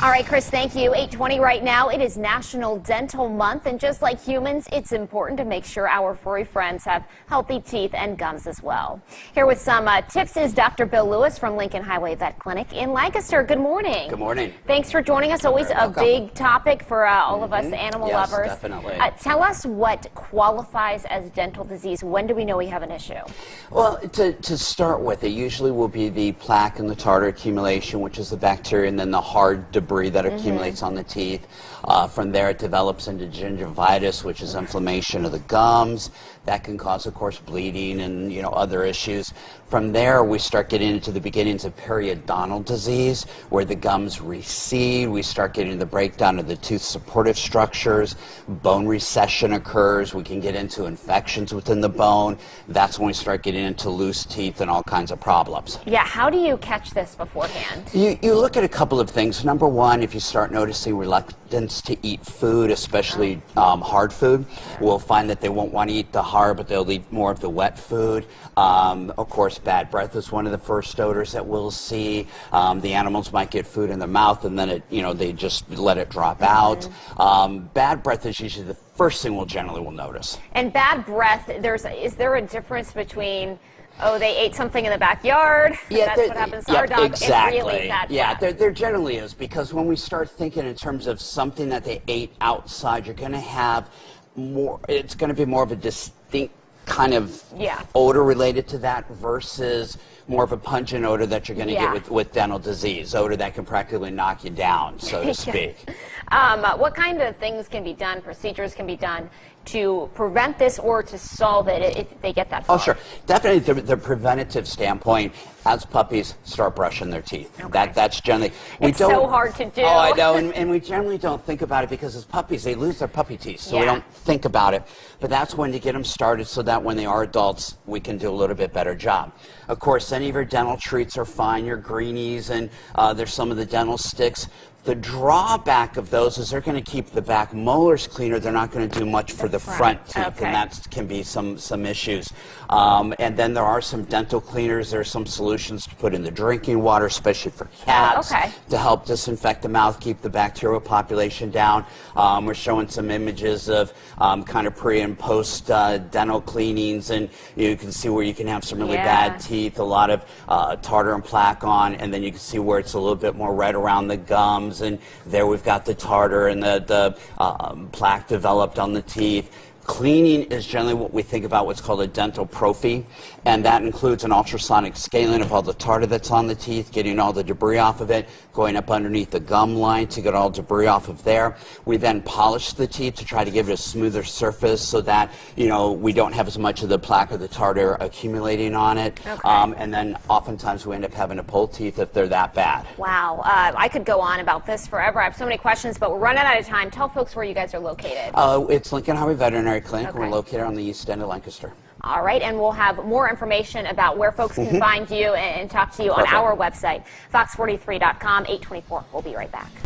All right, Chris, thank you. 8:20 right now. It is National Dental Month, and just like humans, it's important to make sure our furry friends have healthy teeth and gums as well. Here with some tips is Dr. Bill Lewis from Lincoln Highway Vet Clinic in Lancaster. Good morning. Good morning. Thanks for joining us. Always a big topic for all of us animal lovers. Yes, definitely. Tell us what qualifies as dental disease. When do we know we have an issue? Well, to start with, it usually will be the plaque and the tartar accumulation, which is the bacteria, and then the hard debris that accumulates on the teeth. From there, it develops into gingivitis, which is inflammation of the gums. That can cause, of course, bleeding and other issues. From there, we start getting into the beginnings of periodontal disease, where the gums recede. We start getting the breakdown of the tooth supportive structures. Bone recession occurs. We can get into infections within the bone. That's when we start getting into loose teeth and all kinds of problems. Yeah, how do you catch this beforehand? You look at a couple of things. Number one, if you start noticing reluctance to eat food, especially hard food, we'll find that they won't want to eat the hard, but they'll eat more of the wet food. Of course, bad breath is one of the first odors that we'll see. The animals might get food in their mouth and then they just let it drop out. Bad breath is usually the first thing we'll generally notice. And bad breath, is there a difference between, oh, they ate something in the backyard? Yeah, that's what happens to our dog. Exactly. And really bad breath. There generally is, because when we start thinking in terms of something that they ate outside, you're going to have more. It's going to be more of a distinct kind of odor related to that versus more of a pungent odor that you're going to get with dental disease, odor that can practically knock you down, so to speak. What kind of things can be done, procedures can be done to prevent this or to solve it if they get that far? Oh, sure. Definitely the preventative standpoint, as puppies start brushing their teeth. Okay. That's generally... It's so hard to do. Oh, I know, and we generally don't think about it because as puppies, they lose their puppy teeth, so we don't think about it. But that's when to get them started so that when they are adults, we can do a little bit better job. Of course, any of your dental treats are fine, your greenies, and there's some of the dental sticks. The drawback of those is they're going to keep the back molars cleaner. They're not going to do much for the front teeth, and that can be some issues. And then there are some dental cleaners. There are some solutions to put in the drinking water, especially for cats, to help disinfect the mouth, keep the bacterial population down. We're showing some images of kind of pre and post dental cleanings, and you can see where you can have some really bad teeth, a lot of tartar and plaque on, and then you can see where it's a little bit more red around the gums. And there we've got the tartar and the plaque developed on the teeth. Cleaning is generally what we think about what's called a dental prophy, and that includes an ultrasonic scaling of all the tartar that's on the teeth, getting all the debris off of it, going up underneath the gum line to get all debris off of there. We then polish the teeth to try to give it a smoother surface so that we don't have as much of the plaque or the tartar accumulating on it. And then oftentimes we end up having to pull teeth if they're that bad. Wow, I could go on about this forever. I have so many questions, but we're running out of time. Tell folks where you guys are located. It's Lincoln Highway Veterinary Clinic. We're located on the east end of Lancaster. All right, and we'll have more information about where folks can find you and talk to you on our website, fox43.com. 8:24. We'll be right back.